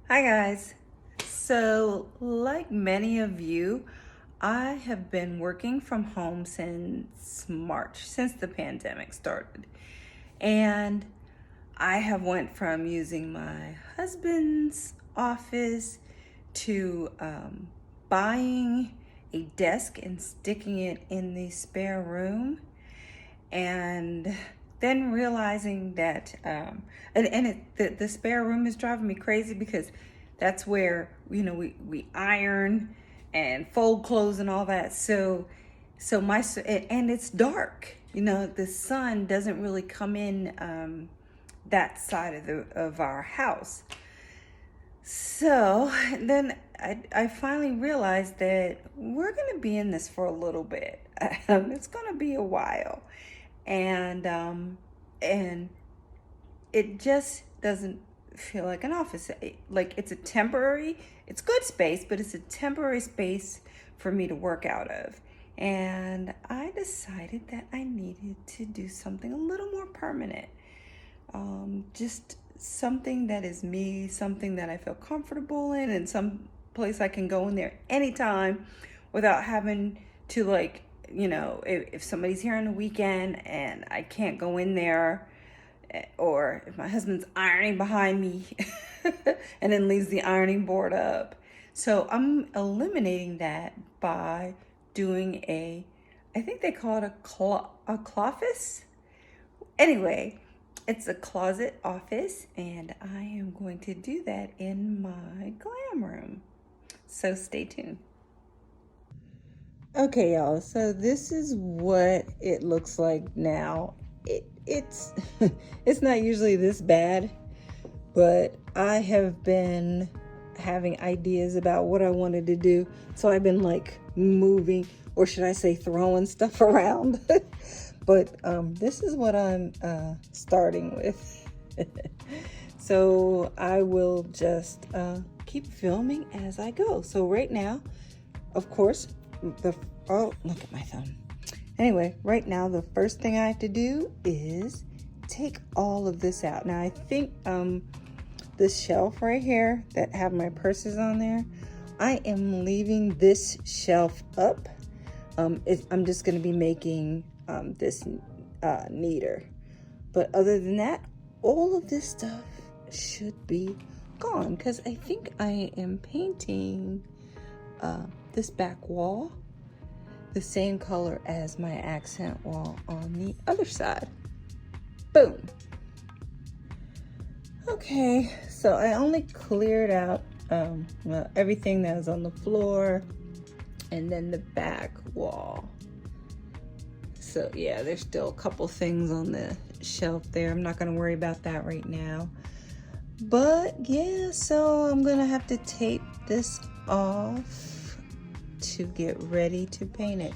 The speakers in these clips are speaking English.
Hi guys. So, like many of you, I have been working from home since March, since the pandemic started. And I have went from using my husband's office to buying a desk and sticking it in the spare room, and then realizing that the spare room is driving me crazy because that's where we iron and fold clothes and all that. So my and it's dark, the sun doesn't really come in that side of our house. So then I finally realized that we're going to be in this for a little bit. It's going to be a while. And it just doesn't feel like an office. Like it's good space, but it's a temporary space for me to work out of. And I decided that I needed to do something a little more permanent. Just something that is me, something that I feel comfortable in, and some place I can go in there anytime without having to, like, if somebody's here on the weekend and I can't go in there, or if my husband's ironing behind me and then leaves the ironing board up. So I'm eliminating that by doing I think they call it a cloffice. Anyway, it's a closet office, and I am going to do that in my glam room. So stay tuned. Okay, y'all. So this is what it looks like now. It's it's not usually this bad, but I have been having ideas about what I wanted to do. So I've been like moving, or should I say throwing stuff around. But this is what I'm starting with. So I will just keep filming as I go. So right now, of course, oh, look at my thumb. Anyway, right now the first thing I have to do is take all of this out. Now I think this shelf right here that have my purses on there, I am leaving this shelf up. I'm just going to be making this neater. But other than that, all of this stuff should be gone, because I think I am painting this back wall the same color as my accent wall on the other side. Boom. Okay, so I only cleared out everything that was on the floor and then the back wall. So yeah, there's still a couple things on the shelf there. I'm not gonna worry about that right now. But yeah, so I'm gonna have to tape this off to get ready to paint it.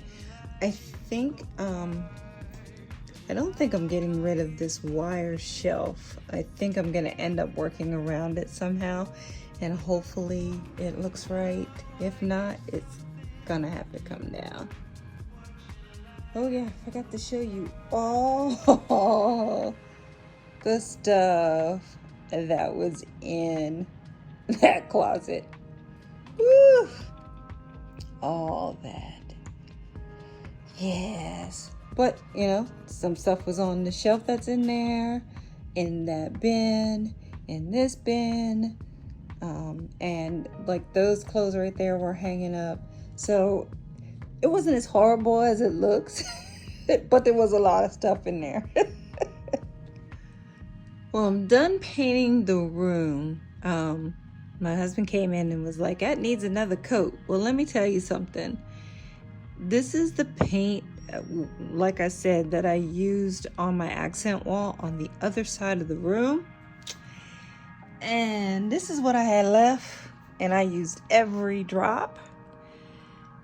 I think I don't think I'm getting rid of this wire shelf. I think I'm gonna end up working around it somehow, and hopefully it looks right. If not, it's gonna have to come down. Oh yeah, I forgot to show you all the stuff that was in that closet. Woo! All that. Yes. But, some stuff was on the shelf that's in there, in that bin, in this bin, and like those clothes right there were hanging up. So it wasn't as horrible as it looks, but there was a lot of stuff in there. Well, I'm done painting the room. My husband came in and was like, that needs another coat. Well, let me tell you something. This is the paint, like I said, that I used on my accent wall on the other side of the room. And this is what I had left, and I used every drop.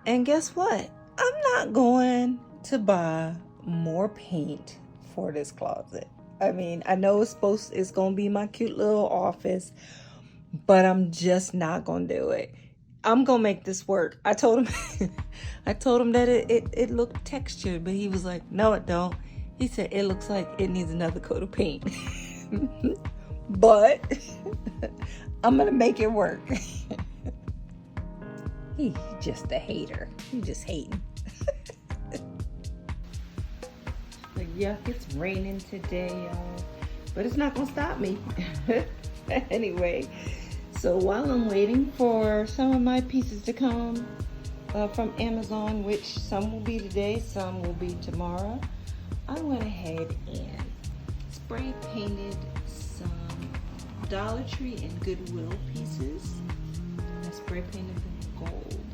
And guess what? I'm not going to buy more paint for this closet. I mean, I know it's going to be my cute little office, but I'm just not going to do it. I'm going to make this work. I told him that it looked textured, but he was like, no, it don't. He said, it looks like it needs another coat of paint. but I'm gonna make it work. He's just a hater. He's just hating. But yuck, it's raining today, y'all. But it's not gonna stop me. Anyway, so while I'm waiting for some of my pieces to come from Amazon, which some will be today, some will be tomorrow, I went ahead and spray painted some Dollar Tree and Goodwill pieces. I spray painted them gold.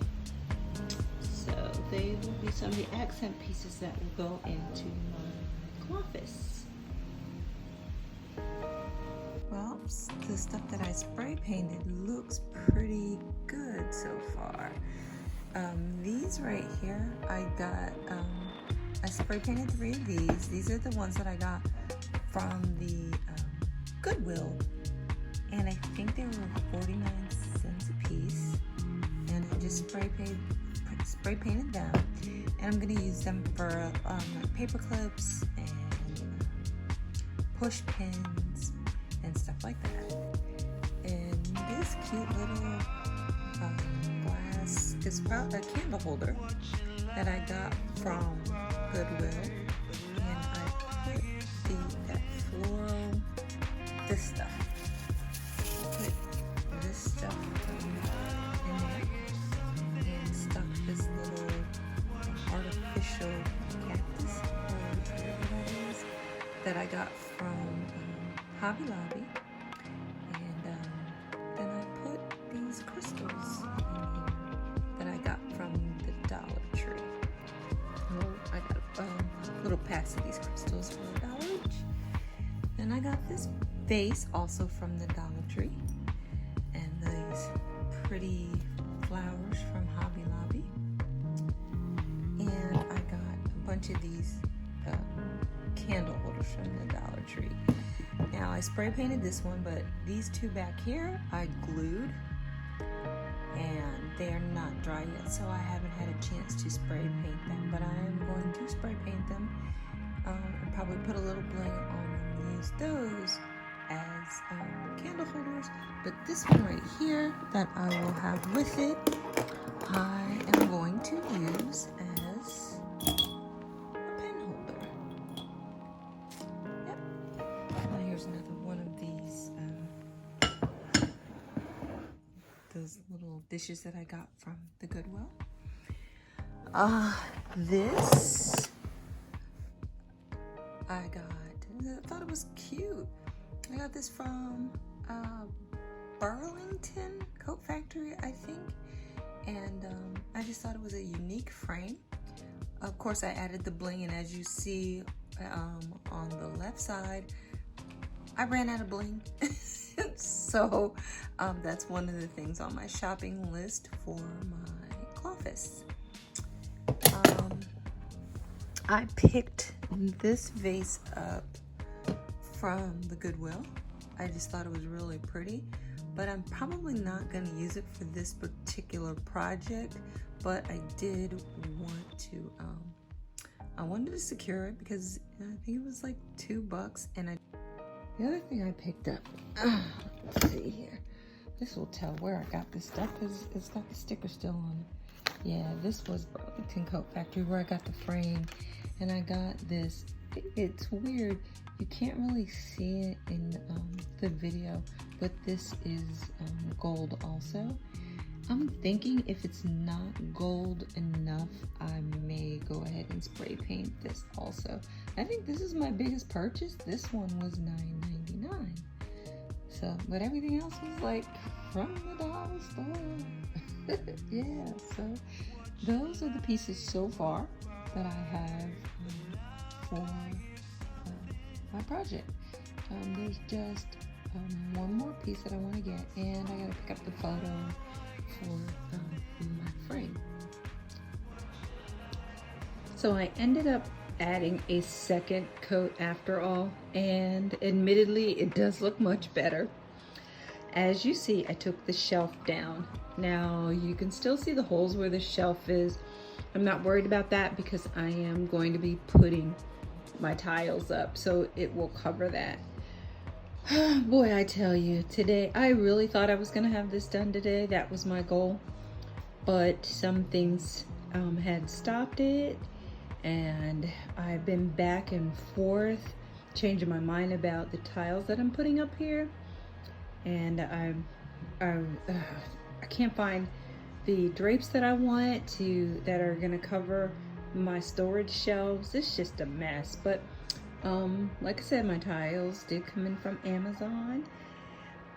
So they will be some of the accent pieces that will go into my cloffice. Well, the stuff that I spray painted looks pretty good so far. These right here, I got, I spray painted 3 of these. These are the ones that I got from the Goodwill. And I think they were 49 cents a piece. And I just spray painted them. And I'm gonna use them for like paper clips and push pins and stuff like that. And this cute little glass is probably a candle holder that I got from Goodwill. And I put that floral, this stuff. Put this stuff in there and stuck this little artificial cactus or whatever that is that I got from Hobby Lobby. And then I put these crystals in here that I got from the Dollar Tree. Well, I got a little pass of these crystals for $1 each. And I got this vase also from the Dollar Tree. And these pretty flowers from Hobby Lobby. And I got a bunch of these candle holders from the Dollar Tree. Now I spray painted this one, but these 2 back here I glued and they are not dry yet, so I haven't had a chance to spray paint them, but I am going to spray paint them and probably put a little bling on them and use those as candle holders. But this one right here that I will have with it, I am going to use as a pen holder. Yep. Now here's another one of these, those little dishes that I got from the Goodwill. This I thought it was cute. I got this from Burlington Coat Factory, I think. And I just thought it was a unique frame. Of course, I added the bling, and as you see on the left side, I ran out of bling. So that's one of the things on my shopping list for my cloffice. I picked this vase up from the Goodwill. I just thought it was really pretty, but I'm probably not going to use it for this particular project, but I did want to, I wanted to secure it because I think it was like $2. And the other thing I picked up, let's see here, this will tell where I got this stuff because it's got the sticker still on it. Yeah, this was Burlington Coat Factory where I got the frame, and I got this. It's weird, you can't really see it in the video, but this is gold also. I'm thinking if it's not gold enough, I may go ahead and spray paint this also. I think this is my biggest purchase. This one was $9.99. So, but everything else was like from the dollar store. Yeah, so those are the pieces so far that I have for my project. There's just one more piece that I want to get, and I gotta pick up the photo for my frame. So I ended up adding a second coat after all, and admittedly it does look much better. As you see, I took the shelf down. Now you can still see the holes where the shelf is. I'm not worried about that because I am going to be putting my tiles up, so it will cover that. Boy, I tell you, today, I really thought I was gonna have this done today. That was my goal. But some things had stopped it, and I've been back and forth, changing my mind about the tiles that I'm putting up here. And I can't find the drapes that I want that are gonna cover my storage shelves. It's just a mess, but like I said, my tiles did come in from Amazon.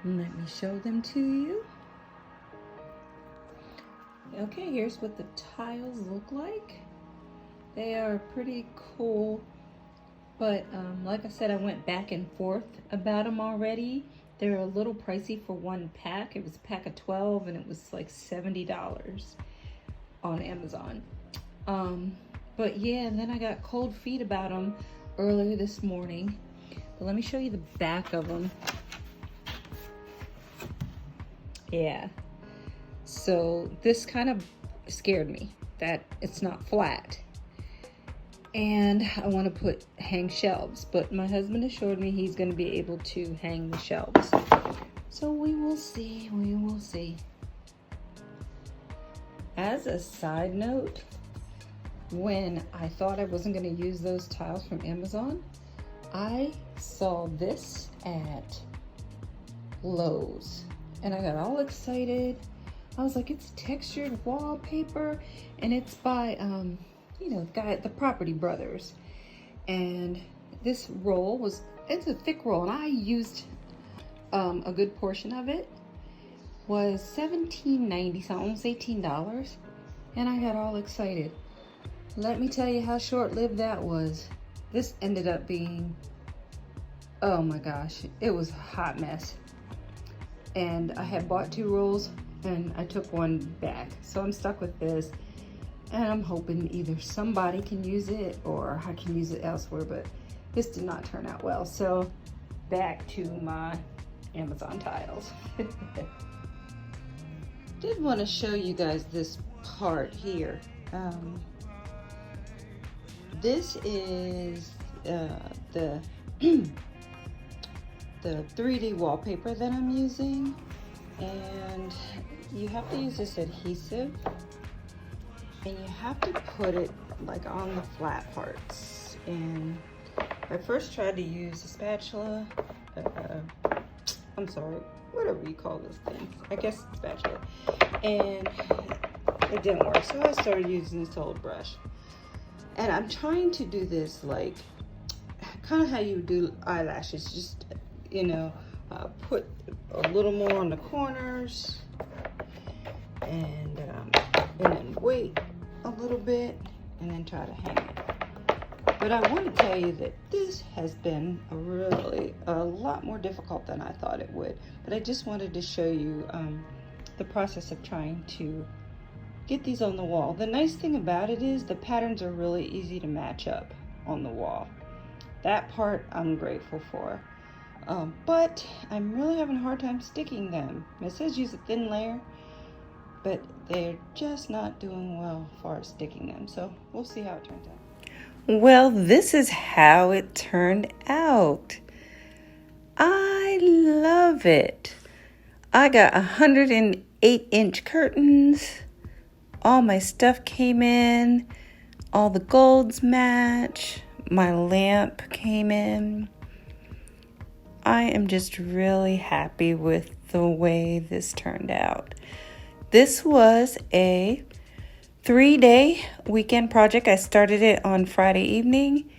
Let me show them to you. Okay, here's what the tiles look like. They are pretty cool, but like I said, I went back and forth about them already. They're a little pricey for one pack. It was a pack of 12 and it was like $70 on Amazon. But yeah, and then I got cold feet about them earlier this morning. But let me show you the back of them. Yeah. So this kind of scared me that it's not flat. And I want to hang shelves, but my husband assured me he's going to be able to hang the shelves. So we will see, we will see. As a side note, when I thought I wasn't going to use those tiles from Amazon, I saw this at Lowe's and I got all excited. I was like, it's textured wallpaper and it's by, you know, the Property Brothers. And this roll it's a thick roll, and I used a good portion of it. Was $17.90, so almost $18. And I got all excited. Let me tell you how short-lived that was. This ended up being, oh my gosh, it was a hot mess. And I had bought 2 rolls and I took one back. So I'm stuck with this. And I'm hoping either somebody can use it or I can use it elsewhere, but this did not turn out well. So back to my Amazon tiles. Did want to show you guys this part here. This is the 3D wallpaper that I'm using, and you have to use this adhesive. And you have to put it like on the flat parts. And I first tried to use a spatula, I'm sorry, whatever you call those things. I guess it's spatula. And it didn't work, so I started using this old brush. And I'm trying to do this like, kind of how you do eyelashes. Just, you know, put a little more on the corners. And then wait a little bit and then try to hang it. But I want to tell you that this has been a lot more difficult than I thought it would. But I just wanted to show you the process of trying to get these on the wall. The nice thing about it is the patterns are really easy to match up on the wall. That part I'm grateful for. But I'm really having a hard time sticking them. It says use a thin layer, but they're just not doing well as far as sticking them. So we'll see how it turns out. Well, this is how it turned out. I love it. I got 108-inch curtains. All my stuff came in. All the golds match. My lamp came in. I am just really happy with the way this turned out. This was a 3-day weekend project. I started it on Friday evening.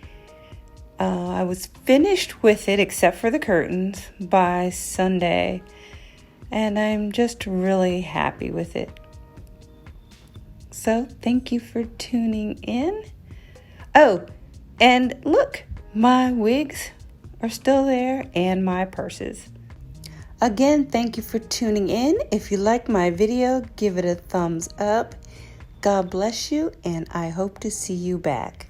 I was finished with it except for the curtains by Sunday. And I'm just really happy with it. So thank you for tuning in. Oh, and look, my wigs are still there and my purses. Again, thank you for tuning in. If you liked my video, give it a thumbs up. God bless you, and I hope to see you back.